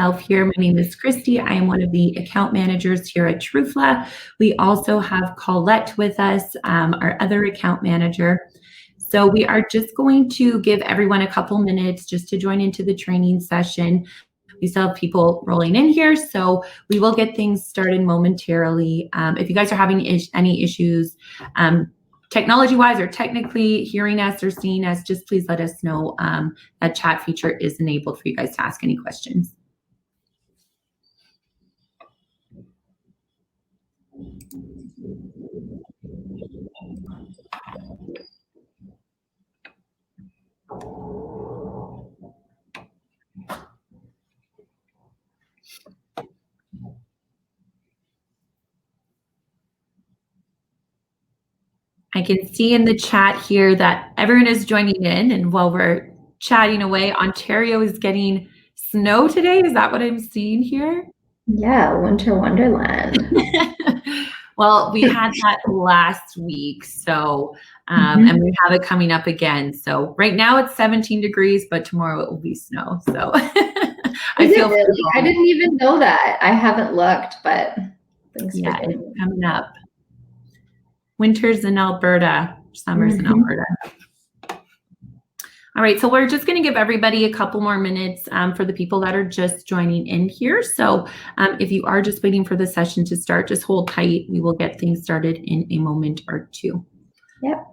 here. My name is Christy. I am one of the account managers here at truFla. We also have Colette with us, our other account manager. So we are just going to give everyone a couple minutes just to join into the training session. We still have people rolling in here, so we will get things started momentarily. If you guys are having any issues technology-wise or technically hearing us or seeing us, just please let us know. That chat feature is enabled for you guys to ask any questions. I can see in the chat here that everyone is joining in, and while we're chatting away, Ontario is getting snow today. Is that what I'm seeing here? Yeah, winter wonderland. Well, we had that last week, so and we have it coming up again. So right now it's 17 degrees, but tomorrow it will be snow. So I feel really? I didn't even know that. I haven't looked, but thanks for it's coming up. Winters in Alberta, summers in Alberta. All right, so we're just going to give everybody a couple more minutes for the people that are just joining in here. So if you are just waiting for the session to start, just hold tight. We will get things started in a moment or two. Yep.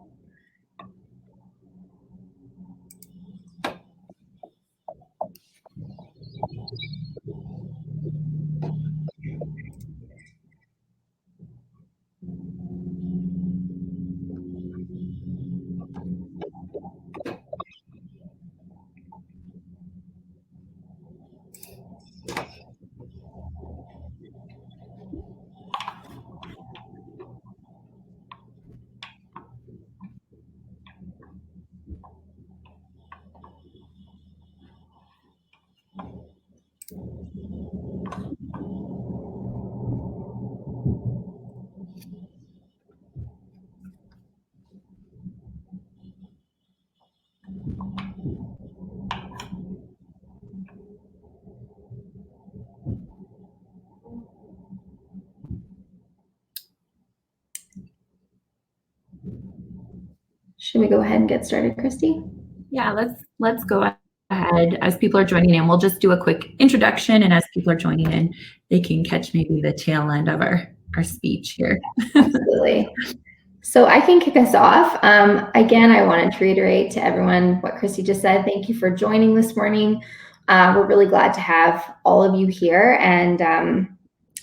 Should we go ahead and get started, Christy? Yeah, let's go ahead. As people are joining in, we'll just do a quick introduction, and as people are joining in, they can catch maybe the tail end of our speech here. Absolutely. So I can kick us off. Again, I wanted to reiterate to everyone what Christy just said. Thank you for joining this morning. We're really glad to have all of you here, and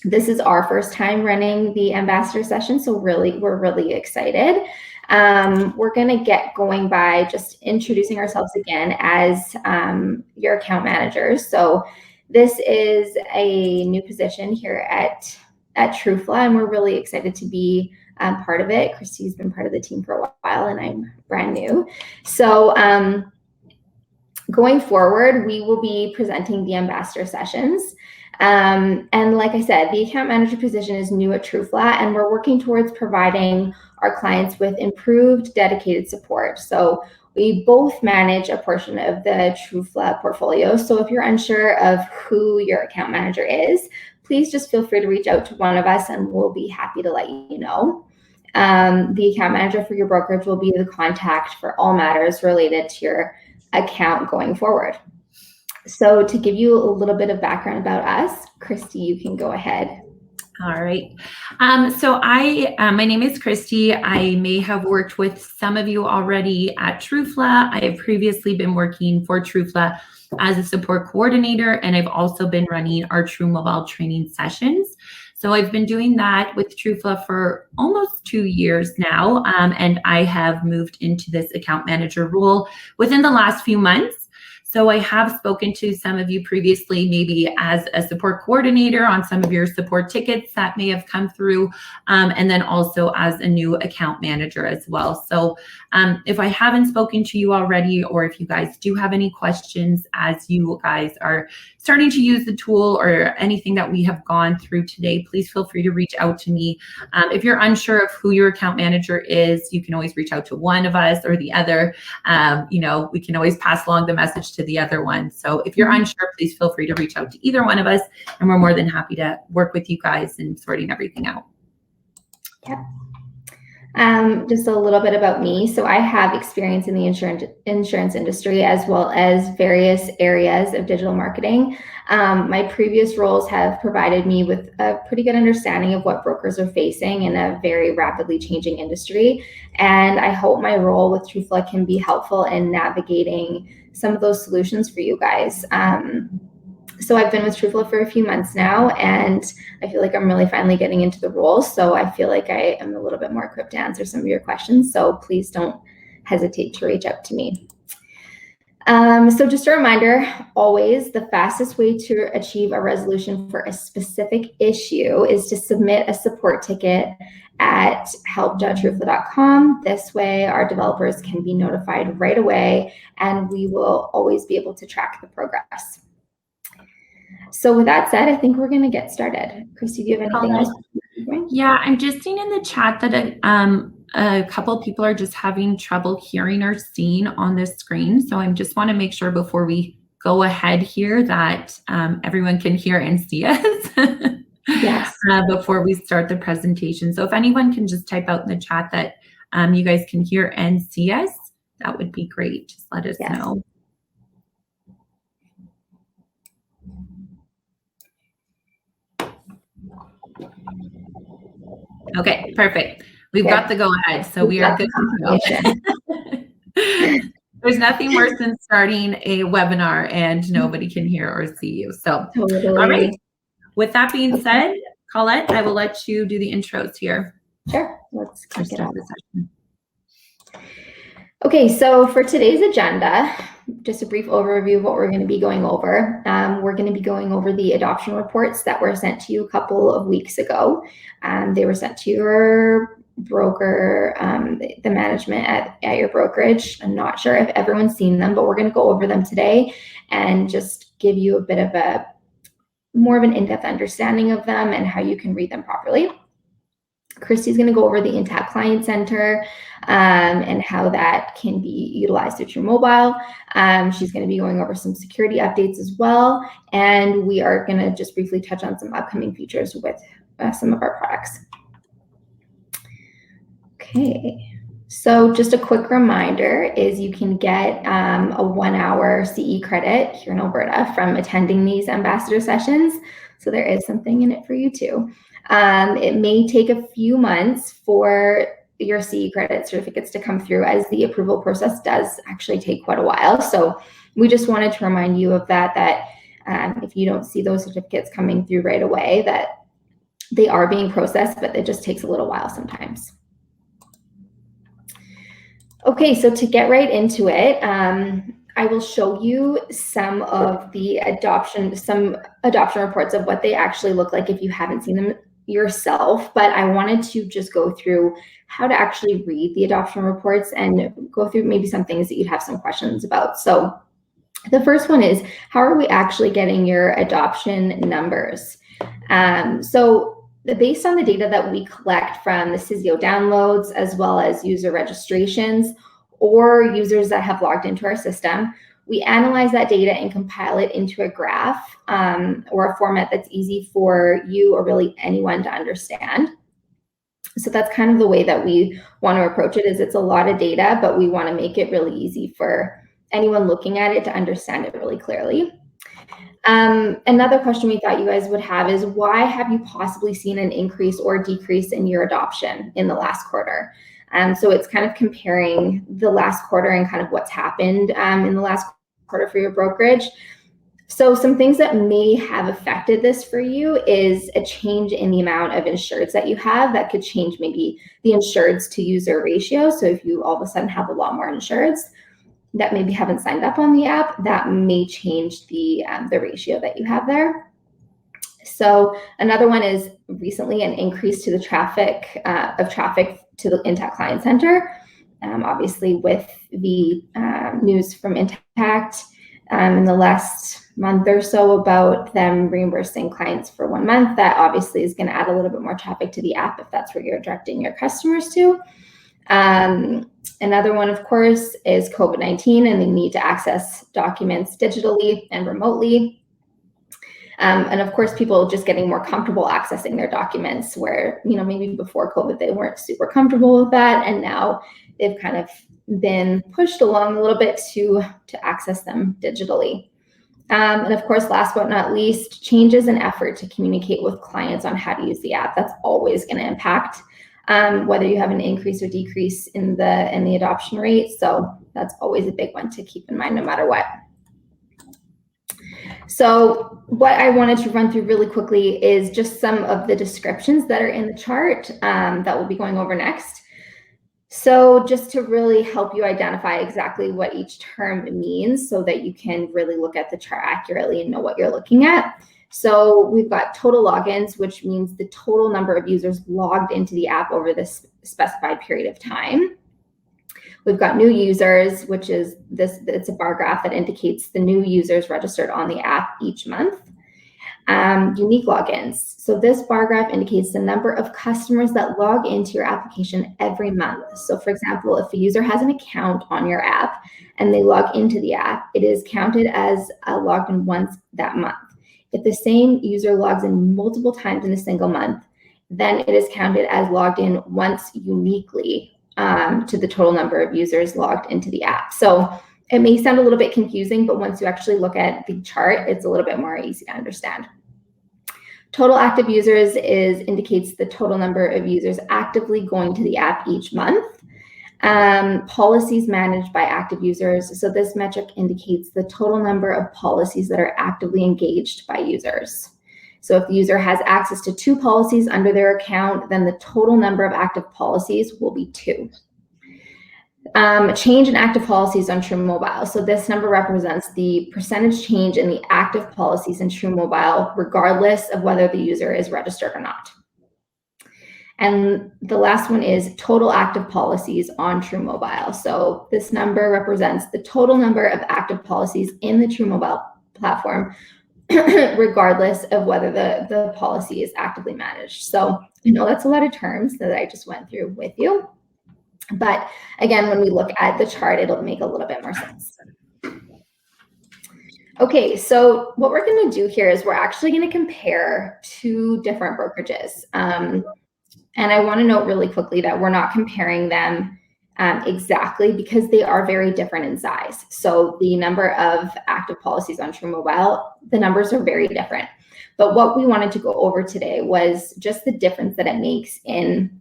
this is our first time running the ambassador session, so we're really excited. We're going to get going by just introducing ourselves again as your account managers. So this is a new position here at truFla, and we're really excited to be part of it. Christy's been part of the team for a while, and I'm brand new. So going forward, we will be presenting the ambassador sessions. And like I said, the account manager position is new at truFla, and we're working towards providing our clients with improved dedicated support. So we both manage a portion of the truFla portfolio. So if you're unsure of who your account manager is, please just feel free to reach out to one of us, and we'll be happy to let you know. The account manager for your brokerage will be the contact for all matters related to your account going forward. So to give you a little bit of background about us, Christy, you can go ahead. All right. So my name is Christy. I may have worked with some of you already at truFla. I have previously been working for truFla as a support coordinator, and I've also been running our truMobile training sessions. So I've been doing that with truFla for almost 2 years now, and I have moved into this account manager role within the last few months. So I have spoken to some of you previously, maybe as a support coordinator on some of your support tickets that may have come through, and then also as a new account manager as well. So if I haven't spoken to you already, or if you guys do have any questions as you guys are starting to use the tool or anything that we have gone through today, please feel free to reach out to me. If you're unsure of who your account manager is, you can always reach out to one of us or the other. We can always pass along the message to the other one. So if you're unsure, please feel free to reach out to either one of us, and we're more than happy to work with you guys in sorting everything out. Yep. Just a little bit about me. So I have experience in the insurance industry as well as various areas of digital marketing. My previous roles have provided me with a pretty good understanding of what brokers are facing in a very rapidly changing industry. And I hope my role with truFla can be helpful in navigating some of those solutions for you guys. So I've been with truFla for a few months now, and I feel like I'm really finally getting into the role. So I feel like I am a little bit more equipped to answer some of your questions. So please don't hesitate to reach out to me. So just a reminder, always the fastest way to achieve a resolution for a specific issue is to submit a support ticket at help.trufla.com. This way our developers can be notified right away, and we will always be able to track the progress. So with that said, I think we're going to get started. Christy, do you have anything else? Yeah, I'm just seeing in the chat that a couple people are just having trouble hearing or seeing on this screen. So I just want to make sure before we go ahead here that everyone can hear and see us yes. Before we start the presentation. So if anyone can just type out in the chat that you guys can hear and see us, that would be great. Just let us know. Okay, perfect. We've got the go ahead, so we are good to go. There's nothing worse than starting a webinar and nobody can hear or see you. So, totally. All right. With that being said, Colette, I will let you do the intros here. Sure. Let's kick it off. Okay, so for today's agenda, just a brief overview of what we're going to be going over. We're going to be going over the adoption reports that were sent to you a couple of weeks ago. They were sent to your broker, the management at your brokerage. I'm not sure if everyone's seen them, but we're going to go over them today and just give you a bit of a more of an in-depth understanding of them and how you can read them properly. Christy's going to go over the Intact Client Center and how that can be utilized through truMobile. She's going to be going over some security updates as well. And we are going to just briefly touch on some upcoming features with some of our products. Okay, so just a quick reminder is you can get a 1-hour CE credit here in Alberta from attending these ambassador sessions. So there is something in it for you too. It may take a few months for your CE credit certificates to come through, as the approval process does actually take quite a while. So we just wanted to remind you of that if you don't see those certificates coming through right away, that they are being processed, but it just takes a little while sometimes. Okay, so to get right into it, I will show you some of the adoption reports of what they actually look like if you haven't seen them yourself, but I wanted to just go through how to actually read the adoption reports and go through maybe some things that you'd have some questions about. So the first one is, how are we actually getting your adoption numbers? So based on the data that we collect from the Sysio downloads, as well as user registrations or users that have logged into our system, we analyze that data and compile it into a graph or a format that's easy for you or really anyone to understand. So that's kind of the way that we want to approach it. Is it's a lot of data, but we want to make it really easy for anyone looking at it to understand it really clearly. Another question we thought you guys would have is, why have you possibly seen an increase or decrease in your adoption in the last quarter? So it's kind of comparing the last quarter and kind of what's happened in the last quarter for your brokerage. So some things that may have affected this for you is a change in the amount of insureds that you have. That could change maybe the insureds to user ratio. So if you all of a sudden have a lot more insureds that maybe haven't signed up on the app, that may change the ratio that you have there. So another one is recently an increase to the traffic to the Intact Client Center. Obviously with the news from Intact in the last month or so about them reimbursing clients for 1 month. That obviously is going to add a little bit more traffic to the app if that's where you're directing your customers to. Another one, of course, is COVID-19 and the need to access documents digitally and remotely. And of course, people just getting more comfortable accessing their documents where, maybe before COVID, they weren't super comfortable with that. And now they've kind of been pushed along a little bit to access them digitally. And of course, last but not least, changes in effort to communicate with clients on how to use the app. That's always going to impact whether you have an increase or decrease in the adoption rate. So that's always a big one to keep in mind no matter what. So what I wanted to run through really quickly is just some of the descriptions that are in the chart that we'll be going over next. So just to really help you identify exactly what each term means so that you can really look at the chart accurately and know what you're looking at. So we've got total logins, which means the total number of users logged into the app over this specified period of time. We've got new users, which is it's a bar graph that indicates the new users registered on the app each month. Unique logins. So this bar graph indicates the number of customers that log into your application every month. So for example, if a user has an account on your app and they log into the app, it is counted as logged in once that month. If the same user logs in multiple times in a single month, then it is counted as logged in once uniquely to the total number of users logged into the app. So it may sound a little bit confusing, but once you actually look at the chart, it's a little bit more easy to understand. Total active users indicates the total number of users actively going to the app each month. Policies managed by active users. So this metric indicates the total number of policies that are actively engaged by users. So if the user has access to 2 policies under their account, then the total number of active policies will be 2. Change in active policies on truMobile. So this number represents the percentage change in the active policies in truMobile, regardless of whether the user is registered or not. And the last one is total active policies on truMobile. So this number represents the total number of active policies in the truMobile platform, regardless of whether the policy is actively managed. So I know that's a lot of terms that I just went through with you. But again, when we look at the chart, it'll make a little bit more sense. Okay, so what we're going to do here is we're actually going to compare 2 different brokerages. And I want to note really quickly that we're not comparing them exactly because they are very different in size. So the number of active policies on truMobile, the numbers are very different. But what we wanted to go over today was just the difference that it makes in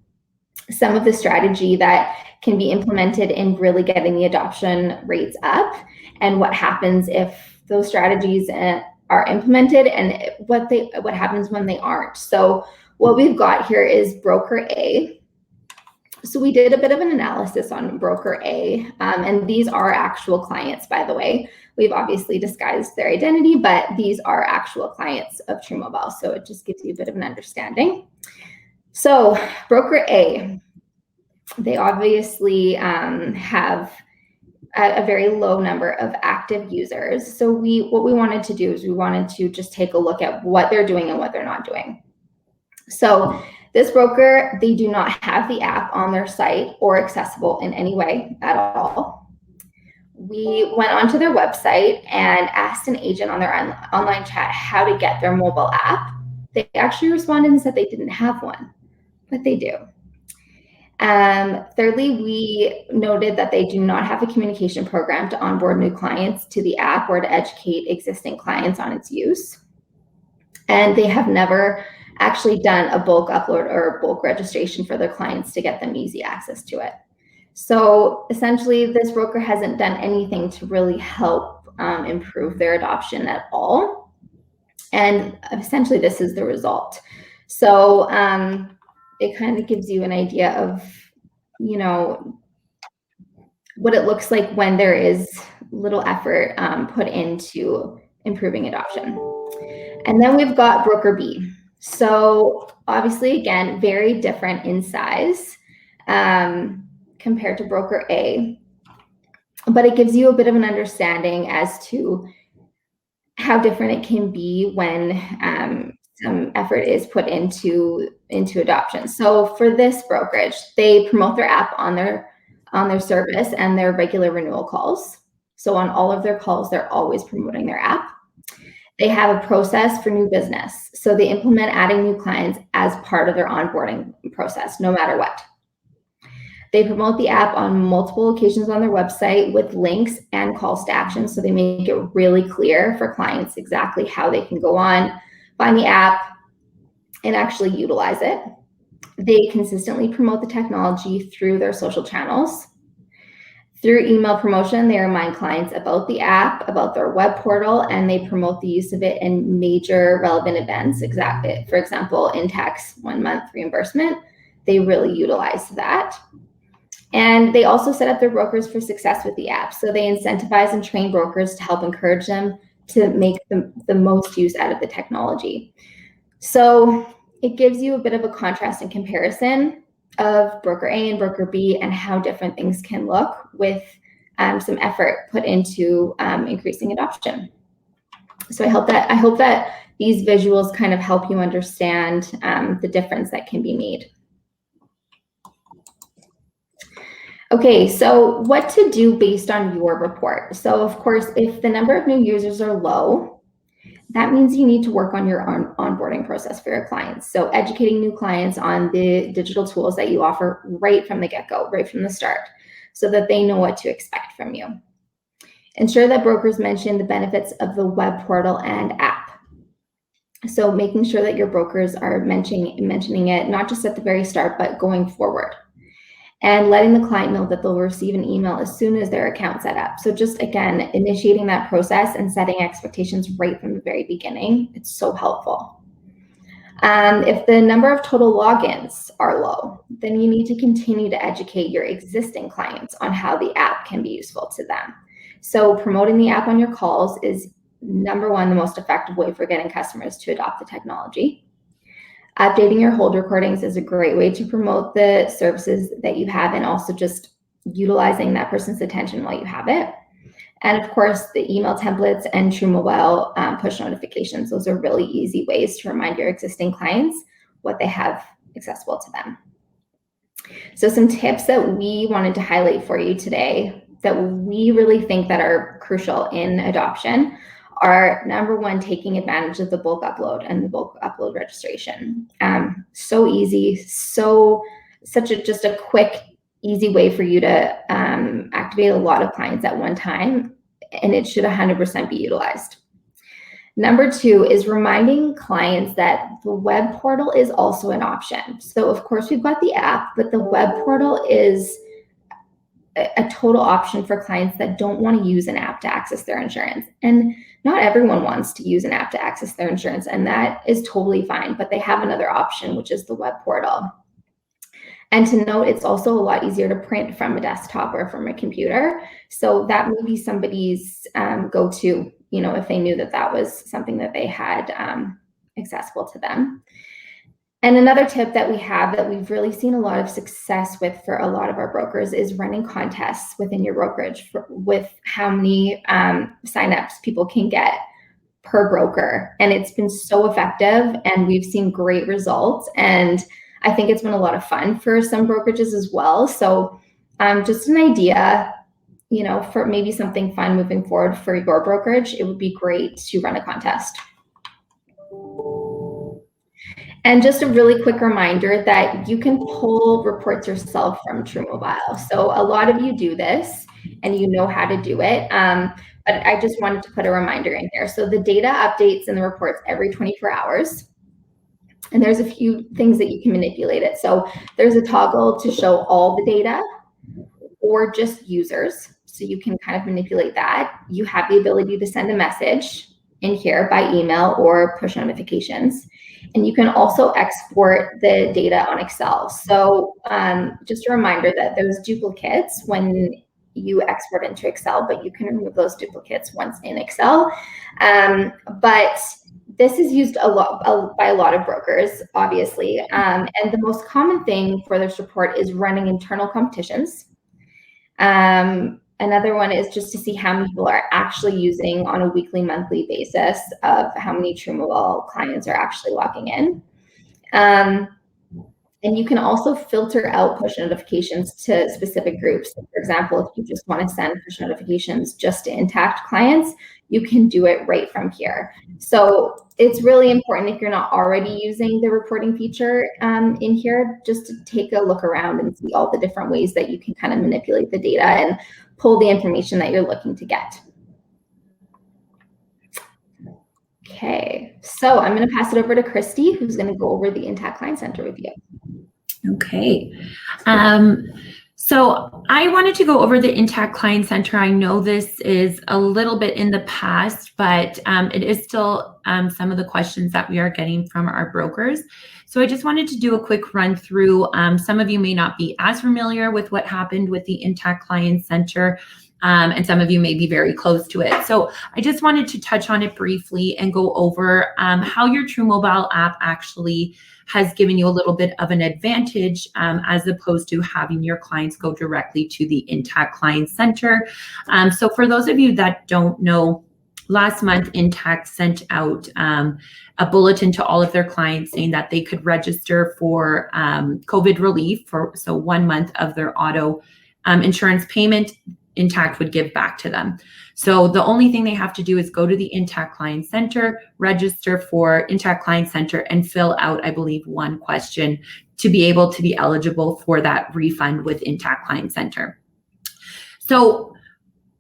some of the strategy that can be implemented in really getting the adoption rates up, and what happens if those strategies are implemented, and what happens when they aren't. So what we've got here is broker A. So we did a bit of an analysis on broker A, and these are actual clients, by the way. We've obviously disguised their identity, but these are actual clients of truMobile. So it just gives you a bit of an understanding. So broker A, they obviously have a very low number of active users. So what we wanted to do is we wanted to just take a look at what they're doing and what they're not doing. So this broker, they do not have the app on their site or accessible in any way at all. We went onto their website and asked an agent on their online chat how to get their mobile app. They actually responded and said they didn't have one, but they do. Thirdly, we noted that they do not have a communication program to onboard new clients to the app or to educate existing clients on its use. And they have never actually done a bulk upload or bulk registration for their clients to get them easy access to it. So essentially, this broker hasn't done anything to really help improve their adoption at all. And essentially, this is the result. So it kind of gives you an idea of, what it looks like when there is little effort put into improving adoption. And then we've got broker B. So obviously, again, very different in size compared to broker A, but it gives you a bit of an understanding as to how different it can be when some effort is put into adoption. So for this brokerage, they promote their app on their service and their regular renewal calls. So on all of their calls, they're always promoting their app. They have a process for new business. So they implement adding new clients as part of their onboarding process, no matter what. They promote the app on multiple occasions on their website with links and calls to action. So they make it really clear for clients exactly how they can go on, find the app, and actually utilize it. They consistently promote the technology through their social channels. Through email promotion, they remind clients about the app, about their web portal, and they promote the use of it in major relevant events. Exactly. For example, in-tax 1 month reimbursement, they really utilize that. And they also set up their brokers for success with the app. So they incentivize and train brokers to help encourage them to make the most use out of the technology. So it gives you a bit of a contrast and comparison of broker A and broker B and how different things can look with some effort put into increasing adoption. So I hope that these visuals kind of help you understand the difference that can be made. Okay, so what to do based on your report. So of course, if the number of new users are low, that means you need to work on your onboarding process for your clients. So educating new clients on the digital tools that you offer right from the get-go, right from the start, so that they know what to expect from you. Ensure that brokers mention the benefits of the web portal and app. So making sure that your brokers are mentioning it, not just at the very start, but going forward. And letting the client know that they'll receive an email as soon as their account's set up. So just, again, initiating that process and setting expectations right from the very beginning, it's so helpful. If the number of total logins are low, then you need to continue to educate your existing clients on how the app can be useful to them. So promoting the app on your calls is, number one, the most effective way for getting customers to adopt the technology. Updating your hold recordings is a great way to promote the services that you have and also just utilizing that person's attention while you have it. And of course, the email templates and truMobile push notifications. Those are really easy ways to remind your existing clients what they have accessible to them. So some tips that we wanted to highlight for you today that we really think that are crucial in adoption are, number one, taking advantage of the bulk upload and the bulk upload registration. So easy, just a quick, easy way for you to activate a lot of clients at one time, and it should 100% be utilized. Number two is reminding clients that the web portal is also an option. So of course we've got the app, but the web portal is a total option for clients that don't want to use an app to access their insurance. And not everyone wants to use an app to access their insurance, and that is totally fine, but they have another option, which is the web portal. And to note, it's also a lot easier to print from a desktop or from a computer. So that may be somebody's go-to, if they knew that that was something that they had accessible to them. And another tip that we have that we've really seen a lot of success with for a lot of our brokers is running contests within your brokerage with how many signups people can get per broker. And it's been so effective and we've seen great results. And I think it's been a lot of fun for some brokerages as well. So just an idea, for maybe something fun moving forward for your brokerage, it would be great to run a contest. And just a really quick reminder that you can pull reports yourself from truMobile. So a lot of you do this and you know how to do it, but I just wanted to put a reminder in here. So the data updates in the reports every 24 hours. And there's a few things that you can manipulate it. So there's a toggle to show all the data or just users. So you can kind of manipulate that. You have the ability to send a message in here by email or push notifications. And you can also export the data on Excel. So just a reminder that there's duplicates when you export into Excel, but you can remove those duplicates once in Excel. But this is used a lot by a lot of brokers, obviously. And the most common thing for this report is running internal competitions. Another one is just to see how many people are actually using on a weekly, monthly basis of how many truMobile clients are actually logging in. And you can also filter out push notifications to specific groups. For example, if you just want to send push notifications just to Intact clients, you can do it right from here. So it's really important, if you're not already using the reporting feature in here, just to take a look around and see all the different ways that you can kind of manipulate the data and pull the information that you're looking to get. Okay, so I'm going to pass it over to Christy, who's going to go over the Intact Client Center with you. Okay. So I wanted to go over the Intact Client Center. I know this is a little bit in the past, but it is still some of the questions that we are getting from our brokers. So I just wanted to do a quick run through. Some of you may not be as familiar with what happened with the Intact Client Center, and some of you may be very close to it. So I just wanted to touch on it briefly and go over how your truMobile app actually has given you a little bit of an advantage as opposed to having your clients go directly to the Intact Client Center. So for those of you that don't know, last month Intact sent out a bulletin to all of their clients saying that they could register for COVID relief for 1 month of their auto insurance payment. Intact would give back to them. So the only thing they have to do is go to the Intact Client Center, register for Intact Client Center, and fill out, I believe, one question to be able to be eligible for that refund with Intact Client Center. So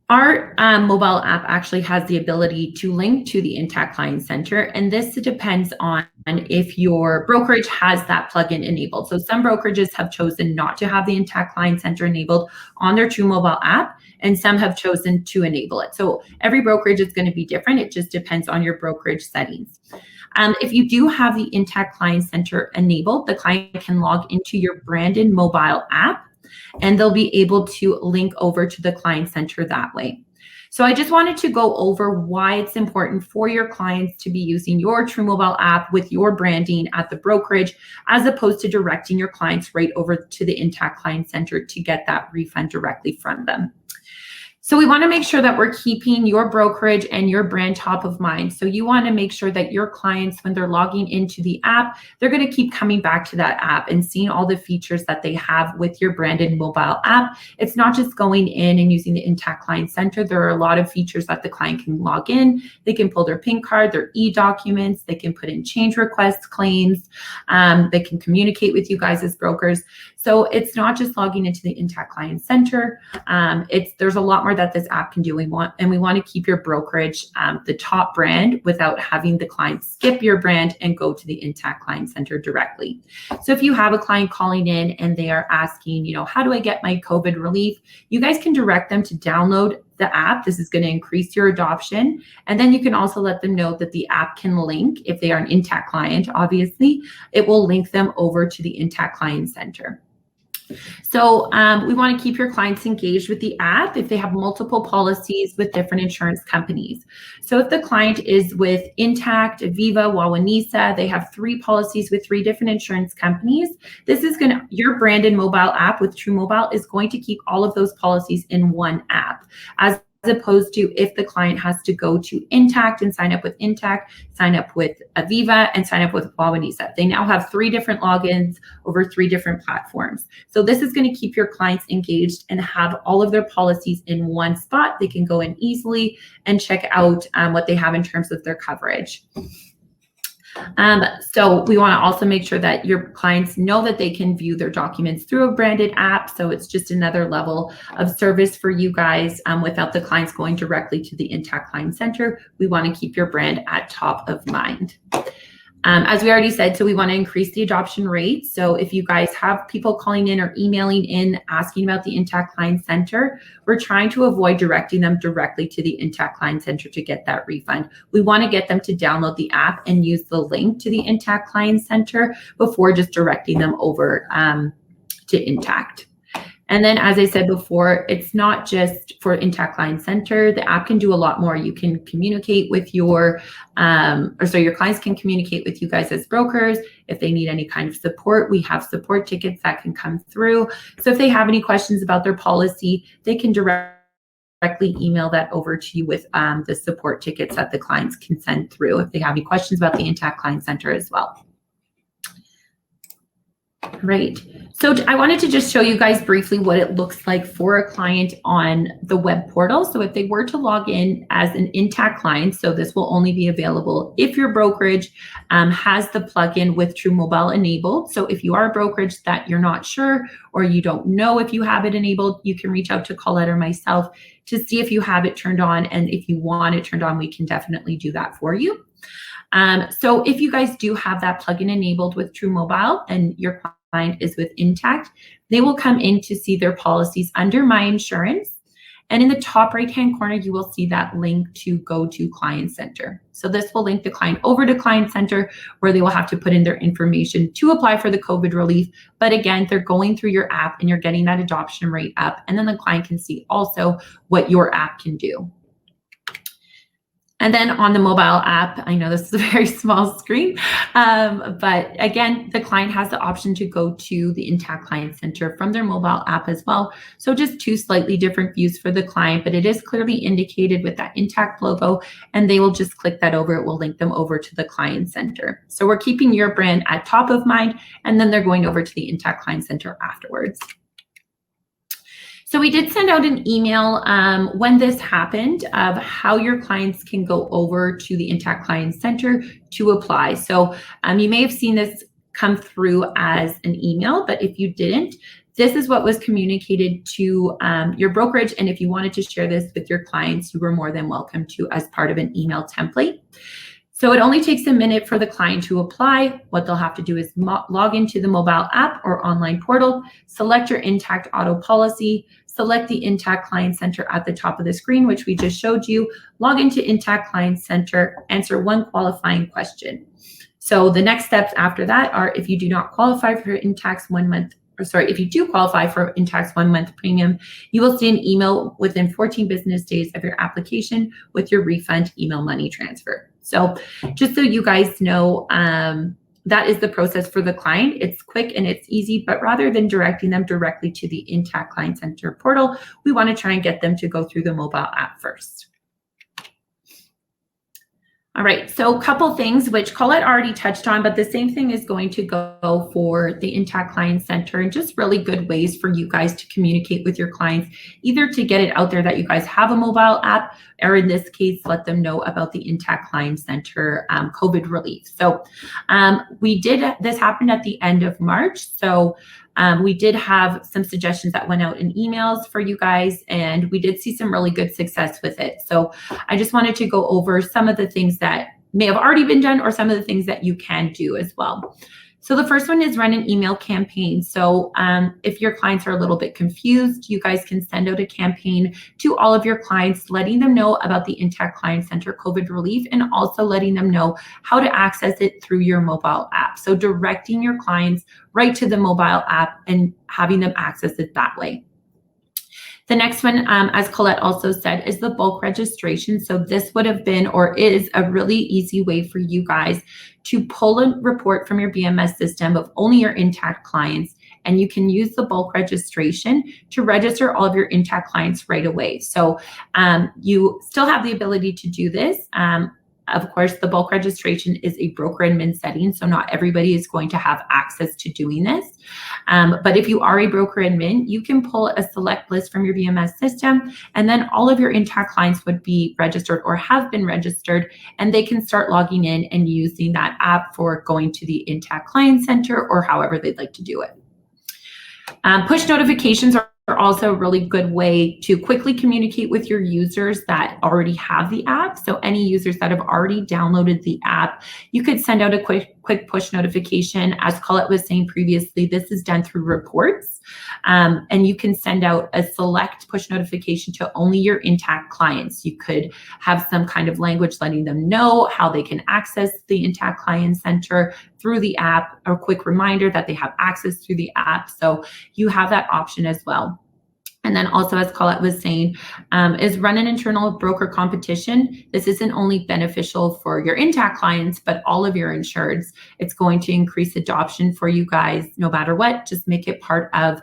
our mobile app actually has the ability to link to the Intact Client Center, and this depends on if your brokerage has that plugin enabled. So some brokerages have chosen not to have the Intact Client Center enabled on their truMobile app, and some have chosen to enable it. So every brokerage is going to be different. It just depends on your brokerage settings. If you do have the Intact Client Center enabled, the client can log into your branded mobile app, and they'll be able to link over to the Client Center that way. So I just wanted to go over why it's important for your clients to be using your truMobile app with your branding at the brokerage, as opposed to directing your clients right over to the Intact Client Center to get that refund directly from them. So we want to make sure that we're keeping your brokerage and your brand top of mind. So you want to make sure that your clients, when they're logging into the app, they're going to keep coming back to that app and seeing all the features that they have with your branded mobile app. It's not just going in and using the Intact Client Center. There are a lot of features that the client can log in. They can pull their PIN card, their e-documents, they can put in change requests, claims, they can communicate with you guys as brokers. So it's not just logging into the Intact Client Center. There's a lot more that this app can do. We want to keep your brokerage the top brand without having the client skip your brand and go to the Intact Client Center directly. So if you have a client calling in and they are asking, how do I get my COVID relief? You guys can direct them to download the app. This is going to increase your adoption. And then you can also let them know that the app can link, if they are an Intact client, obviously, it will link them over to the Intact Client Center. So we want to keep your clients engaged with the app if they have multiple policies with different insurance companies. So if the client is with Intact, Aviva, Wawanisa, they have 3 policies with 3 different insurance companies. Your branded mobile app with truMobile is going to keep all of those policies in one app, as opposed to if the client has to go to Intact and sign up with Intact, sign up with Aviva, and sign up with Wawanisa. They now have 3 different logins over 3 different platforms. So this is going to keep your clients engaged and have all of their policies in one spot. They can go in easily and check out what they have in terms of their coverage. So we want to also make sure that your clients know that they can view their documents through a branded app. So it's just another level of service for you guys without the clients going directly to the Intact Client Center. We want to keep your brand at top of mind. As we already said, so we want to increase the adoption rate. So if you guys have people calling in or emailing in asking about the Intact Client Center, we're trying to avoid directing them directly to the Intact Client Center to get that refund. We want to get them to download the app and use the link to the Intact Client Center before just directing them over to Intact. And then, as I said before, it's not just for Intact Client Center. The app can do a lot more. You can communicate with your clients can communicate with you guys as brokers. If they need any kind of support, we have support tickets that can come through. So if they have any questions about their policy, they can direct directly email that over to you with the support tickets that the clients can send through if they have any questions about the Intact Client Center as well. Great. So I wanted to just show you guys briefly what it looks like for a client on the web portal. So if they were to log in as an Intact client, so this will only be available if your brokerage has the plugin with truMobile enabled. So if you are a brokerage that you're not sure or you don't know if you have it enabled, you can reach out to Colette or myself to see if you have it turned on. And if you want it turned on, we can definitely do that for you. So if you guys do have that plugin enabled with truMobile and your client is with Intact, they will come in to see their policies under My Insurance. And in the top right-hand corner, you will see that link to go to Client Center. So this will link the client over to Client Center where they will have to put in their information to apply for the COVID relief. But again, they're going through your app and you're getting that adoption rate up. And then the client can see also what your app can do. And then on the mobile app, I know this is a very small screen, but again, the client has the option to go to the Intact Client Center from their mobile app as well. So just two slightly different views for the client, but it is clearly indicated with that Intact logo, and they will just click that over. It will link them over to the Client Center. So we're keeping your brand at top of mind, and then they're going over to the Intact Client Center afterwards. So we did send out an email when this happened of how your clients can go over to the Intact Client Center to apply. So you may have seen this come through as an email, but if you didn't, this is what was communicated to your brokerage. And if you wanted to share this with your clients, you were more than welcome to as part of an email template. So it only takes a minute for the client to apply. What they'll have to do is log into the mobile app or online portal, select your Intact auto policy, select the Intact Client Center at the top of the screen, which we just showed you, log into Intact Client Center, answer one qualifying question. So the next steps after that are if you do not qualify for Intact's 1 month, or sorry, if you do qualify for Intact's 1 month premium, you will see an email within 14 business days of your application with your refund email money transfer. So just so you guys know, that is the process for the client. It's quick and it's easy, but rather than directing them directly to the Intact Client Center portal, we want to try and get them to go through the mobile app first. All right, so a couple things which Colette already touched on, but the same thing is going to go for the Intact Client Center, and just really good ways for you guys to communicate with your clients, either to get it out there that you guys have a mobile app, or in this case, let them know about the Intact Client Center COVID relief. So this happened at the end of March. So we did have some suggestions that went out in emails for you guys, and we did see some really good success with it. So I just wanted to go over some of the things that may have already been done or some of the things that you can do as well. So the first one is run an email campaign. So if your clients are a little bit confused, you guys can send out a campaign to all of your clients, letting them know about the Intact Client Center COVID relief, and also letting them know how to access it through your mobile app. So directing your clients right to the mobile app and having them access it that way. The next one, as Colette also said, is the bulk registration. So this would have been, or is, a really easy way for you guys to pull a report from your BMS system of only your Intact clients, and you can use the bulk registration to register all of your Intact clients right away. So you still have the ability to do this. Of course, the bulk registration is a broker admin setting, so not everybody is going to have access to doing this. But if you are a broker admin, you can pull a select list from your BMS system, and then all of your Intact clients would be registered or have been registered, and they can start logging in and using that app for going to the Intact Client Center or however they'd like to do it. Push notifications are also a really good way to quickly communicate with your users that already have the app. So any users that have already downloaded the app, you could send out a quick push notification. As Colette was saying previously, this is done through reports. And you can send out a select push notification to only your Intact clients. You could have some kind of language letting them know how they can access the Intact Client Center through the app, or a quick reminder that they have access through the app. So you have that option as well. And then also, as Colette was saying, is run an internal broker competition. This isn't only beneficial for your Intact clients, but all of your insureds. It's going to increase adoption for you guys no matter what. Just make it part of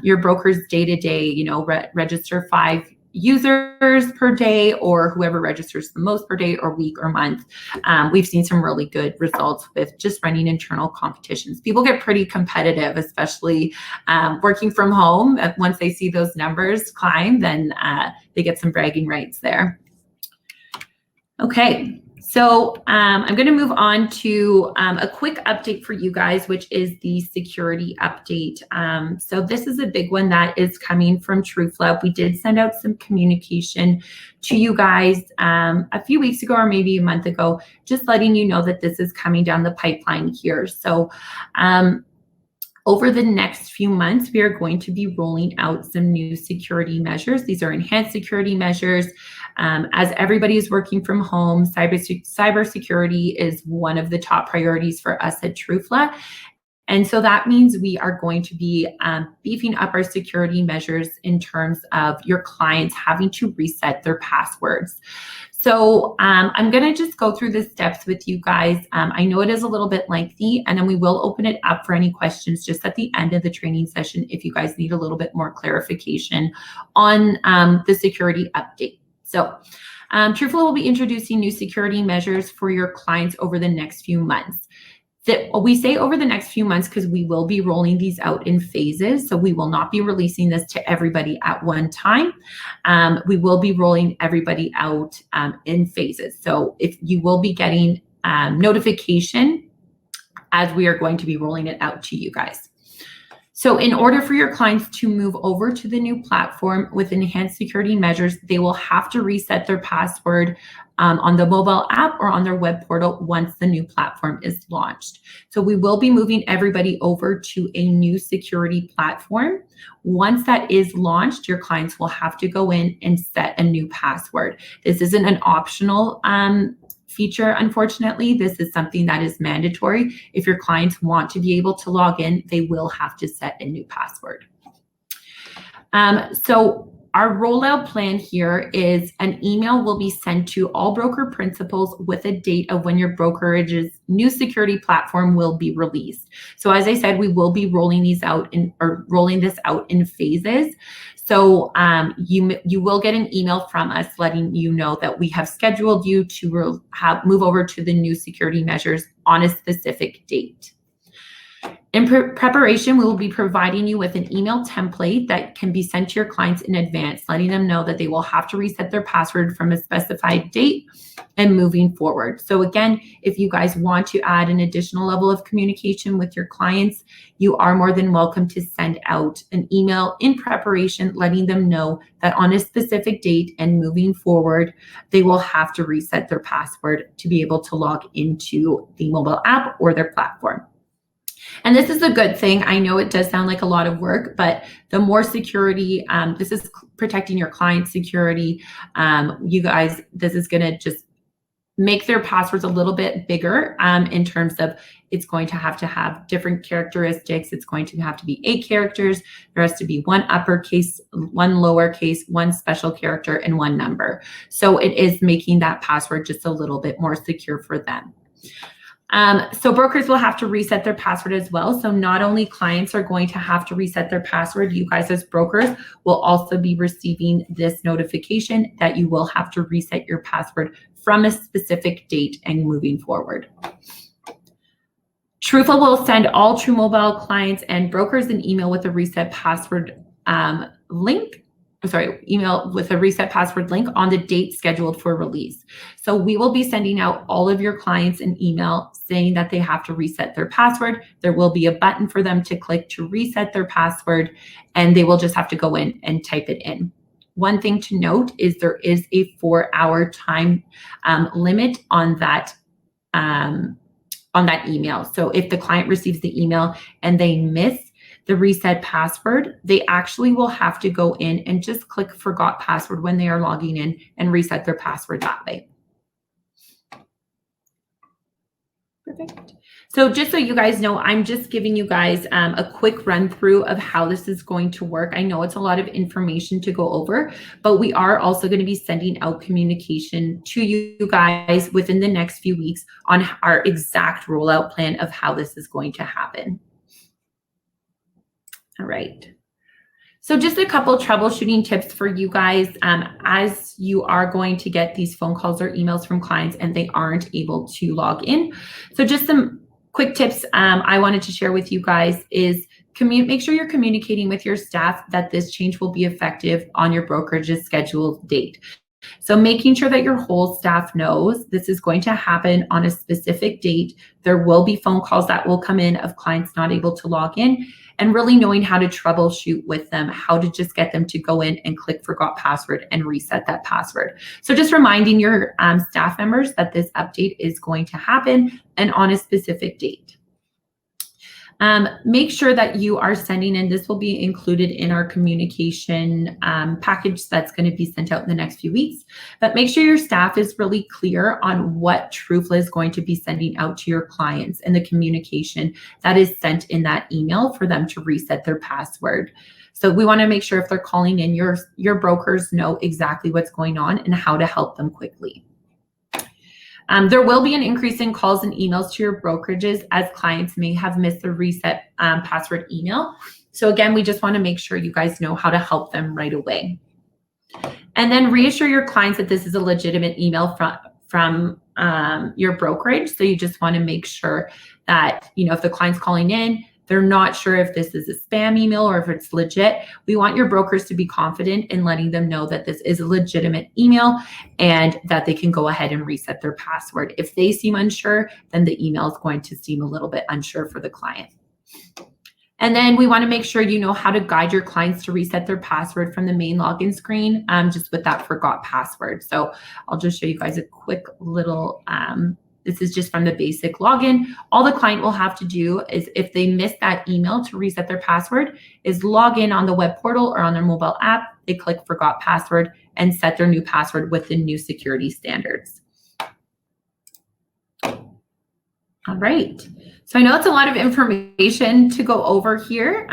your broker's day-to-day, register 5 users per day, or whoever registers the most per day or week or month. We've seen some really good results with just running internal competitions. People get pretty competitive, especially working from home. Once they see those numbers climb, then they get some bragging rights there. Okay, so I'm going to move on to a quick update for you guys, which is the security update. So this is a big one that is coming from TruFla. We did send out some communication to you guys a few weeks ago, or maybe a month ago, just letting you know that this is coming down the pipeline here. So over the next few months, we are going to be rolling out some new security measures. These are enhanced security measures. As everybody is working from home, cybersecurity is one of the top priorities for us at TruFla. And so that means we are going to be beefing up our security measures in terms of your clients having to reset their passwords. So I'm going to just go through the steps with you guys. I know it is a little bit lengthy, and then we will open it up for any questions just at the end of the training session if you guys need a little bit more clarification on the security update. So TruFla will be introducing new security measures for your clients over the next few months. We say over the next few months because we will be rolling these out in phases. So we will not be releasing this to everybody at one time. We will be rolling everybody out in phases. So if you will be getting notification as we are going to be rolling it out to you guys. So in order for your clients to move over to the new platform with enhanced security measures, they will have to reset their password on the mobile app or on their web portal once the new platform is launched. So we will be moving everybody over to a new security platform. Once that is launched, your clients will have to go in and set a new password. This isn't an optional feature, unfortunately. This is something that is mandatory. If your clients want to be able to log in, they will have to set a new password. So our rollout plan here is an email will be sent to all broker principals with a date of when your brokerage's new security platform will be released. So as I said, we will be rolling this out in phases. So you will get an email from us letting you know that we have scheduled you to move over to the new security measures on a specific date. In preparation, we will be providing you with an email template that can be sent to your clients in advance, letting them know that they will have to reset their password from a specified date and moving forward. So again, if you guys want to add an additional level of communication with your clients, you are more than welcome to send out an email in preparation, letting them know that on a specific date and moving forward, they will have to reset their password to be able to log into the mobile app or their platform. And this is a good thing. I know it does sound like a lot of work, but the more security, this is protecting your client's security. You guys, this is going to just make their passwords a little bit bigger in terms of it's going to have different characteristics. It's going to have to be 8 characters. There has to be 1 uppercase, 1 lowercase, 1 special character, and 1 number. So it is making that password just a little bit more secure for them. So brokers will have to reset their password as well. So not only clients are going to have to reset their password, you guys as brokers will also be receiving this notification that you will have to reset your password from a specific date and moving forward. TruFla will send all truMobile clients and brokers an email with a reset password email with a reset password link on the date scheduled for release. So we will be sending out all of your clients an email saying that they have to reset their password. There will be a button for them to click to reset their password, and they will just have to go in and type it in. One thing to note is there is a 4-hour time limit on that email. So if the client receives the email and they miss the reset password, they actually will have to go in and just click forgot password when they are logging in and reset their password that way. Perfect. So just so you guys know, I'm just giving you guys a quick run through of how this is going to work. I know it's a lot of information to go over, but we are also going to be sending out communication to you guys within the next few weeks on our exact rollout plan of how this is going to happen. All right. So just a couple troubleshooting tips for you guys as you are going to get these phone calls or emails from clients and they aren't able to log in. So just some quick tips I wanted to share with you guys is make sure you're communicating with your staff that this change will be effective on your brokerage's scheduled date. So making sure that your whole staff knows this is going to happen on a specific date. There will be phone calls that will come in of clients not able to log in, and really knowing how to troubleshoot with them, how to just get them to go in and click forgot password and reset that password. So just reminding your staff members that this update is going to happen and on a specific date. Make sure that you are sending in, this will be included in our communication package that's going to be sent out in the next few weeks, but make sure your staff is really clear on what truFla is going to be sending out to your clients and the communication that is sent in that email for them to reset their password. So we want to make sure if they're calling in, your brokers know exactly what's going on and how to help them quickly. There will be an increase in calls and emails to your brokerages as clients may have missed the reset password email. So again, we just want to make sure you guys know how to help them right away. And then reassure your clients that this is a legitimate email from your brokerage. So you just want to make sure that, if the client's calling in, they're not sure if this is a spam email or if it's legit. We want your brokers to be confident in letting them know that this is a legitimate email and that they can go ahead and reset their password. If they seem unsure, then the email is going to seem a little bit unsure for the client. And then we want to make sure you know how to guide your clients to reset their password from the main login screen, just with that forgot password. So I'll just show you guys a quick little this is just from the basic login. All the client will have to do is, if they miss that email to reset their password, is log in on the web portal or on their mobile app. They click forgot password and set their new password with the new security standards. All right. So I know it's a lot of information to go over here.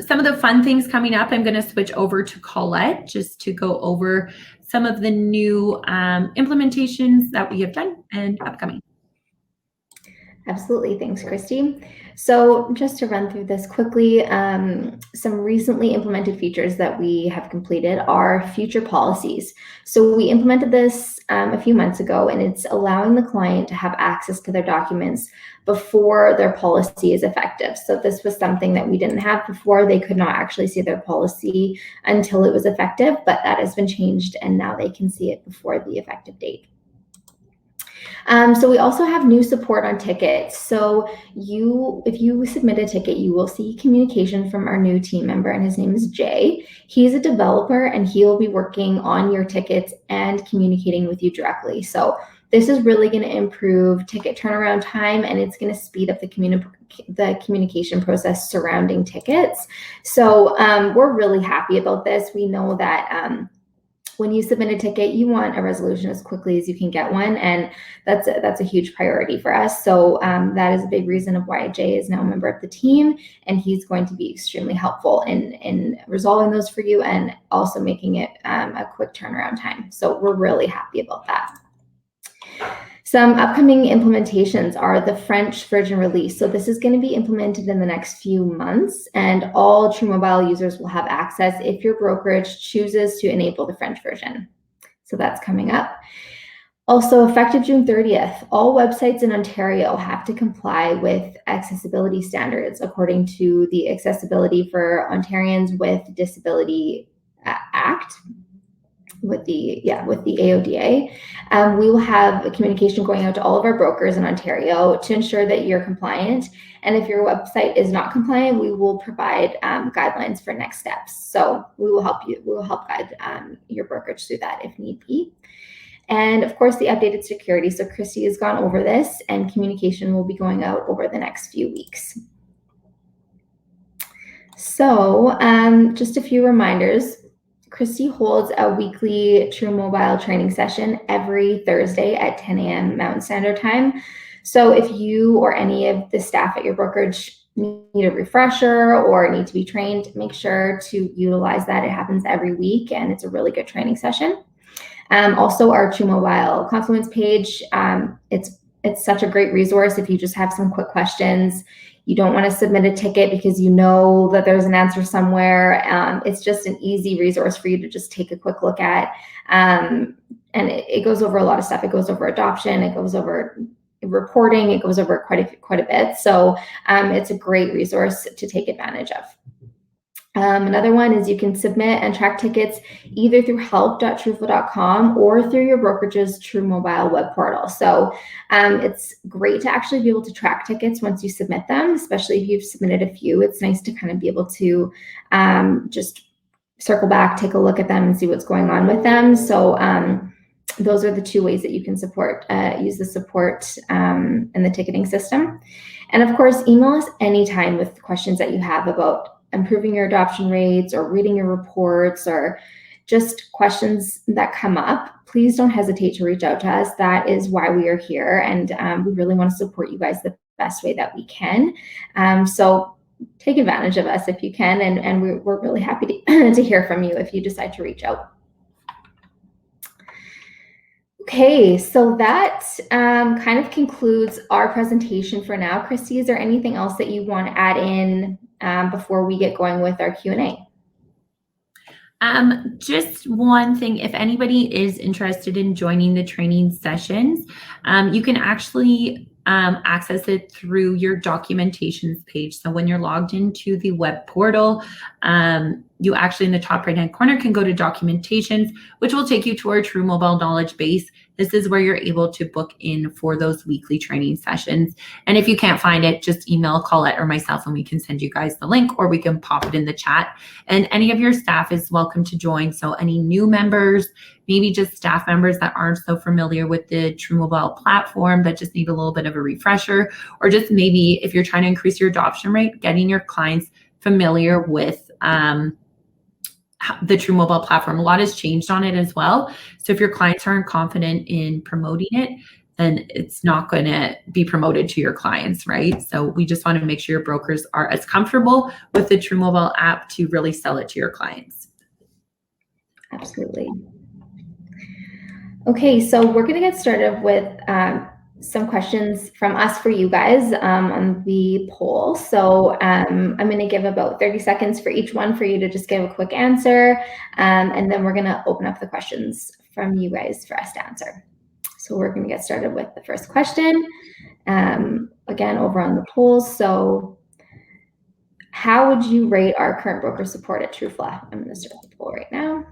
Some of the fun things coming up, I'm going to switch over to Colette just to go over some of the new implementations that we have done and upcoming. Absolutely. Thanks, Christy. So just to run through this quickly, some recently implemented features that we have completed are future policies. So we implemented this a few months ago, and it's allowing the client to have access to their documents before their policy is effective. So this was something that we didn't have before. They could not actually see their policy until it was effective, but that has been changed, and now they can see it before the effective date. So we also have new support on tickets. So if you submit a ticket, you will see communication from our new team member, and his name is Jay. He's a developer, and he'll be working on your tickets and communicating with you directly. So this is really going to improve ticket turnaround time, and it's going to speed up the communication process surrounding tickets. So we're really happy about this. We know that when you submit a ticket, you want a resolution as quickly as you can get one, and that's a huge priority for us. So that is a big reason of why Jay is now a member of the team, and he's going to be extremely helpful in resolving those for you and also making it a quick turnaround time. So we're really happy about that. Some upcoming implementations are the French version release. So this is going to be implemented in the next few months, and all truMobile users will have access if your brokerage chooses to enable the French version. So that's coming up. Also, effective June 30th, all websites in Ontario have to comply with accessibility standards according to the Accessibility for Ontarians with Disability Act. With the AODA. We will have a communication going out to all of our brokers in Ontario to ensure that you're compliant. And if your website is not compliant, we will provide guidelines for next steps. So we will help you. We will help guide your brokerage through that if need be. And of course, the updated security. So Christy has gone over this, and communication will be going out over the next few weeks. So just a few reminders. Christy holds a weekly truMobile training session every Thursday at 10 a.m. Mountain Standard Time. So if you or any of the staff at your brokerage need a refresher or need to be trained, make sure to utilize that. It happens every week, and it's a really good training session. Also, our truMobile Confluence page, it's it's such a great resource if you just have some quick questions. You don't want to submit a ticket because you know that there's an answer somewhere. It's just an easy resource for you to just take a quick look at. And it goes over a lot of stuff. It goes over adoption. It goes over reporting. It goes over quite a bit. So it's a great resource to take advantage of. Another one is you can submit and track tickets either through help.trueflow.com or through your brokerage's truMobile web portal. So it's great to actually be able to track tickets once you submit them, especially if you've submitted a few. It's nice to kind of be able to just circle back, take a look at them and see what's going on with them. So those are the two ways that you can use the support in the ticketing system. And of course, email us anytime with questions that you have about improving your adoption rates or reading your reports or just questions that come up. Please don't hesitate to reach out to us. That is why we are here, and we really want to support you guys the best way that we can. So take advantage of us if you can, and we're really happy to hear from you if you decide to reach out. Okay, so that kind of concludes our presentation for now. Christy, is there anything else that you want to add in before we get going with our Q&A? Just one thing, if anybody is interested in joining the training sessions, you can actually access it through your documentations page. So when you're logged into the web portal, you actually in the top right-hand corner can go to documentations, which will take you to our truMobile knowledge base. This is where you're able to book in for those weekly training sessions. And if you can't find it, just email Colette or myself and we can send you guys the link, or we can pop it in the chat. And any of your staff is welcome to join. So any new members, maybe just staff members that aren't so familiar with the truMobile platform that just need a little bit of a refresher, or just maybe if you're trying to increase your adoption rate, getting your clients familiar with the truMobile platform. A lot has changed on it as well. So if your clients aren't confident in promoting it, then it's not going to be promoted to your clients, right? So we just want to make sure your brokers are as comfortable with the truMobile app to really sell it to your clients. Absolutely. Okay, so we're going to get started with some questions from us for you guys on the poll. So I'm going to give about 30 seconds for each one for you to just give a quick answer. And then we're going to open up the questions from you guys for us to answer. So we're going to get started with the first question. Again, over on the polls. So how would you rate our current broker support at truFlow? I'm going to start the poll right now.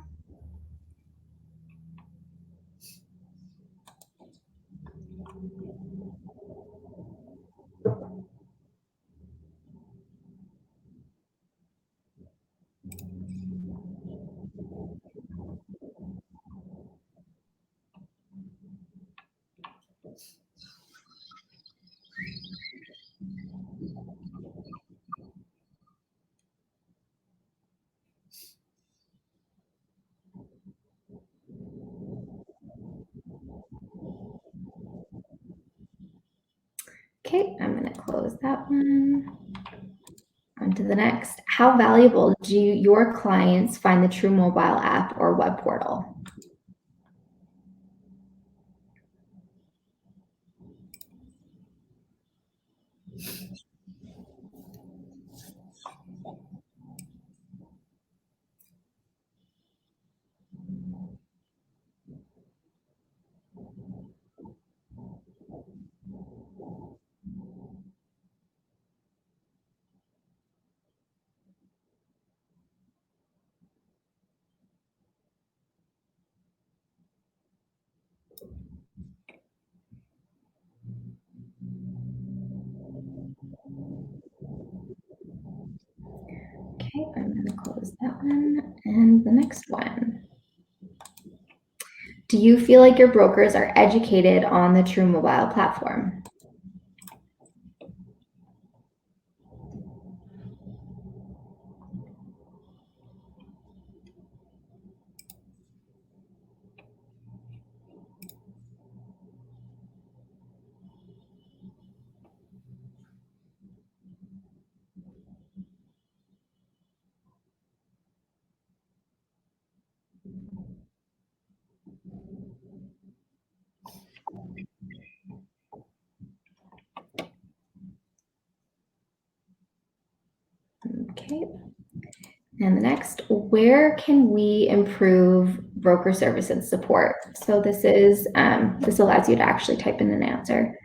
Okay, I'm going to close that one. On to the next. How valuable do your clients find the truMobile app or web portal? Okay, I'm going to close that one. And the next one. Do you feel like your brokers are educated on the truMobile platform? Okay. And the next, where can we improve broker service and support? So this is, this allows you to actually type in an answer.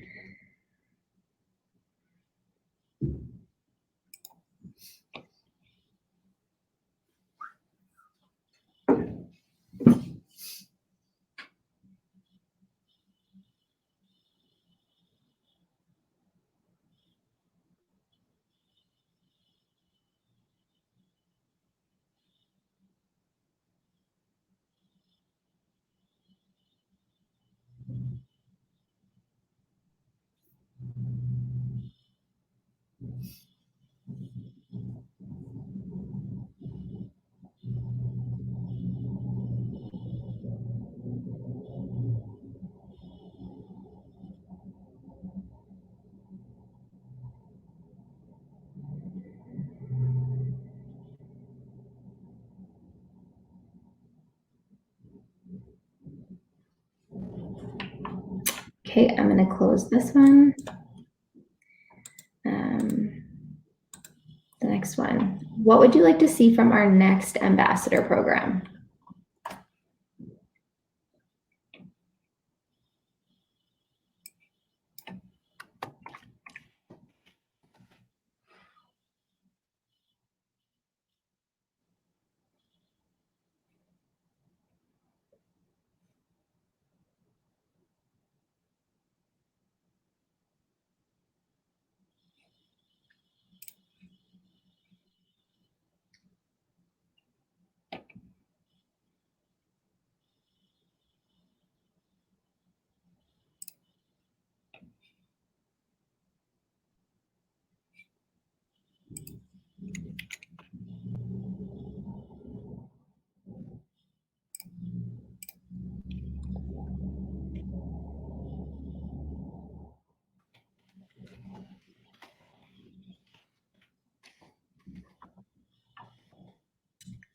Okay, I'm going to close this one. The next one, what would you like to see from our next ambassador program?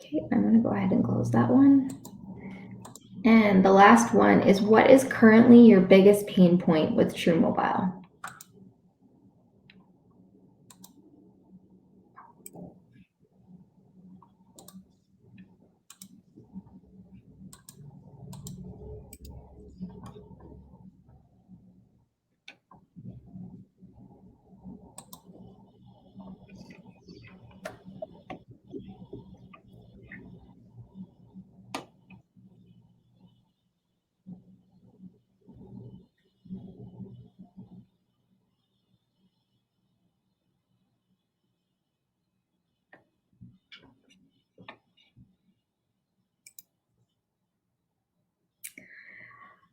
Okay, I'm going to go ahead and close that one. And the last one is, what is currently your biggest pain point with truMobile?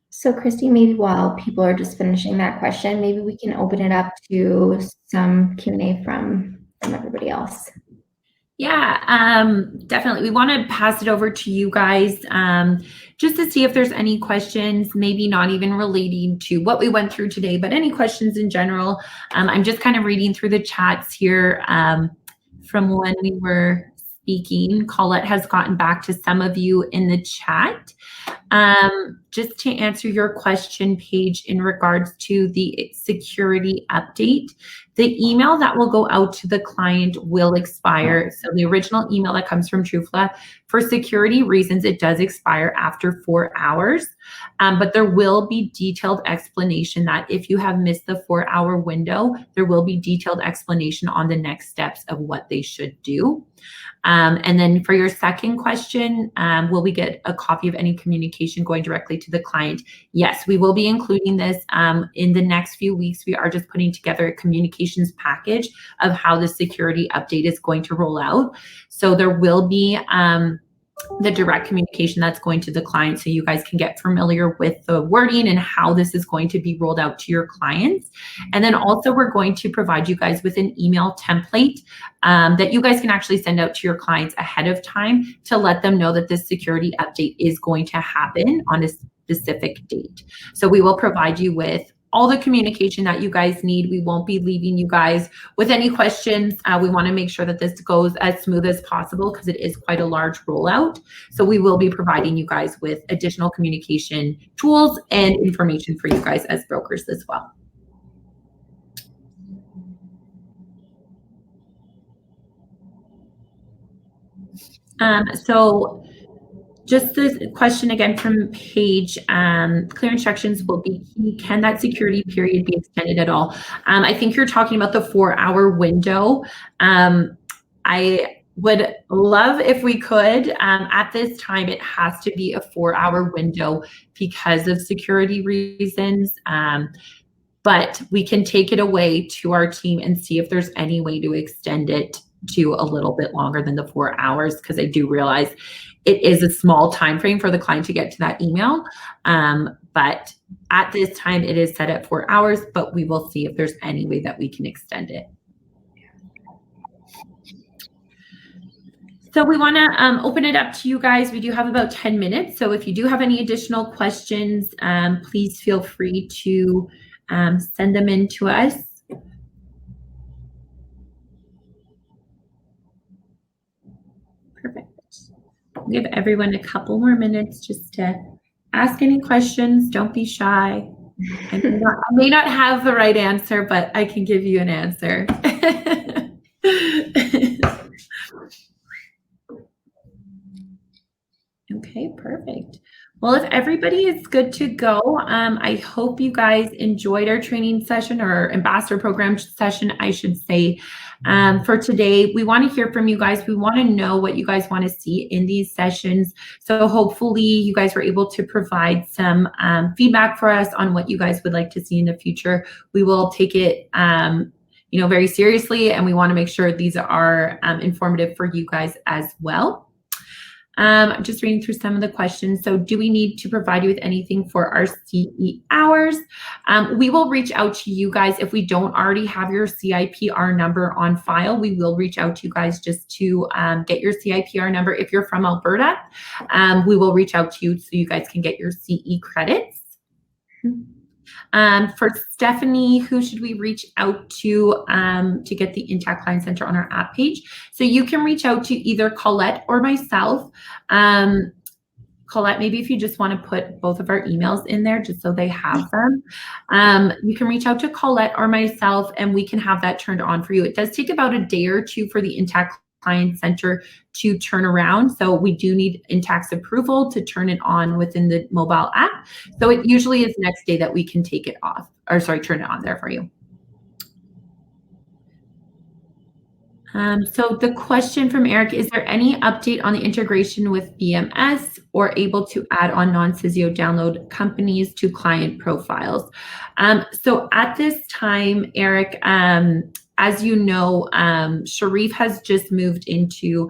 So Christy, maybe while people are just finishing that question, maybe we can open it up to some Q&A from everybody else. Yeah, definitely. We want to pass it over to you guys just to see if there's any questions, maybe not even relating to what we went through today, but any questions in general. I'm just kind of reading through the chats here from when we were speaking. Colette has gotten back to some of you in the chat. Just to answer your question, Paige, in regards to the security update, the email that will go out to the client will expire. So the original email that comes from Truefla, for security reasons, it does expire after 4 hours. But there will be detailed explanation that if you have missed the 4-hour window, there will be detailed explanation on the next steps of what they should do. And then for your second question, will we get a copy of any communication going directly to the client? Yes, we will be including this in the next few weeks. We are just putting together a communications package of how the security update is going to roll out. So there will be the direct communication that's going to the client so you guys can get familiar with the wording and how this is going to be rolled out to your clients. And then also we're going to provide you guys with an email template that you guys can actually send out to your clients ahead of time to let them know that this security update is going to happen on a specific date. So we will provide you with all the communication that you guys need. We won't be leaving you guys with any questions. We want to make sure that this goes as smooth as possible because it is quite a large rollout. So we will be providing you guys with additional communication tools and information for you guys as brokers as well. So just the question again from Paige, clear instructions will be key. Can that security period be extended at all? I think you're talking about the 4-hour window. I would love if we could. At this time, it has to be a 4-hour window because of security reasons. But we can take it away to our team and see if there's any way to extend it to a little bit longer than the 4 hours, because I do realize it is a small time frame for the client to get to that email. But at this time, it is set at 4 hours, but we will see if there's any way that we can extend it. So we want to open it up to you guys. We do have about 10 minutes. So if you do have any additional questions, please feel free to send them in to us. Perfect. I'll give everyone a couple more minutes just to ask any questions. Don't be shy. I may not have the right answer, but I can give you an answer. Okay, perfect. Well, if everybody is good to go, I hope you guys enjoyed our training session, or ambassador program session, I should say. For today, we want to hear from you guys. We want to know what you guys want to see in these sessions. So hopefully you guys were able to provide some feedback for us on what you guys would like to see in the future. We will take it very seriously, and we want to make sure these are informative for you guys as well. I'm just reading through some of the questions. So do we need to provide you with anything for our CE hours? We will reach out to you guys. If we don't already have your CIPR number on file, we will reach out to you guys just to get your CIPR number. If you're from Alberta, we will reach out to you so you guys can get your CE credits. For Stephanie, who should we reach out to get the Intact Client Center on our app page? So you can reach out to either Colette or myself. Colette, maybe if you just want to put both of our emails in there just so they have them. You can reach out to Colette or myself, and we can have that turned on for you. It does take about a day or two for the Intact Client Center to turn around. So we do need Intact's approval to turn it on within the mobile app. So it usually is next day that we can take it off, or sorry, turn it on there for you. So the question from Eric, is there any update on the integration with BMS or able to add on non-Sysio download companies to client profiles? So at this time, Eric, as you know, Sharif has just moved into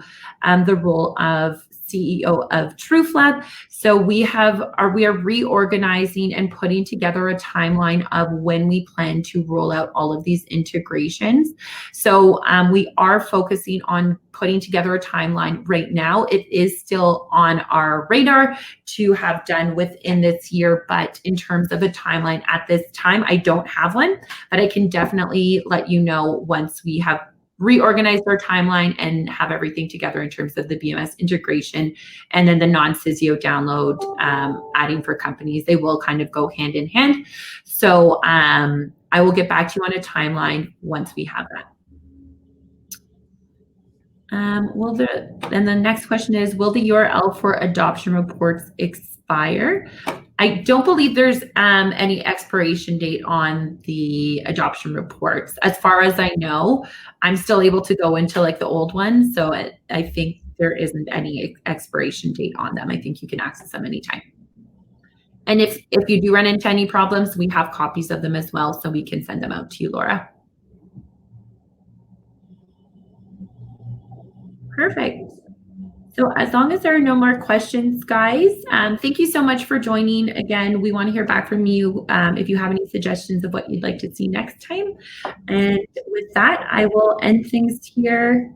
the role of CEO of TruFlap. So we are reorganizing and putting together a timeline of when we plan to roll out all of these integrations. So we are focusing on putting together a timeline right now. It is still on our radar to have done within this year, but in terms of a timeline at this time, I don't have one, but I can definitely let you know once we have reorganize our timeline and have everything together in terms of the BMS integration, and then the non-Sysio download adding for companies. They will kind of go hand in hand. So I will get back to you on a timeline once we have that. And the next question is, will the URL for adoption reports expire? I don't believe there's any expiration date on the adoption reports. As far as I know, I'm still able to go into like the old ones. So I think there isn't any expiration date on them. I think you can access them anytime. And if you do run into any problems, we have copies of them as well, so we can send them out to you, Laura. Perfect. So as long as there are no more questions, guys, thank you so much for joining. Again, we want to hear back from you if you have any suggestions of what you'd like to see next time. And with that, I will end things here.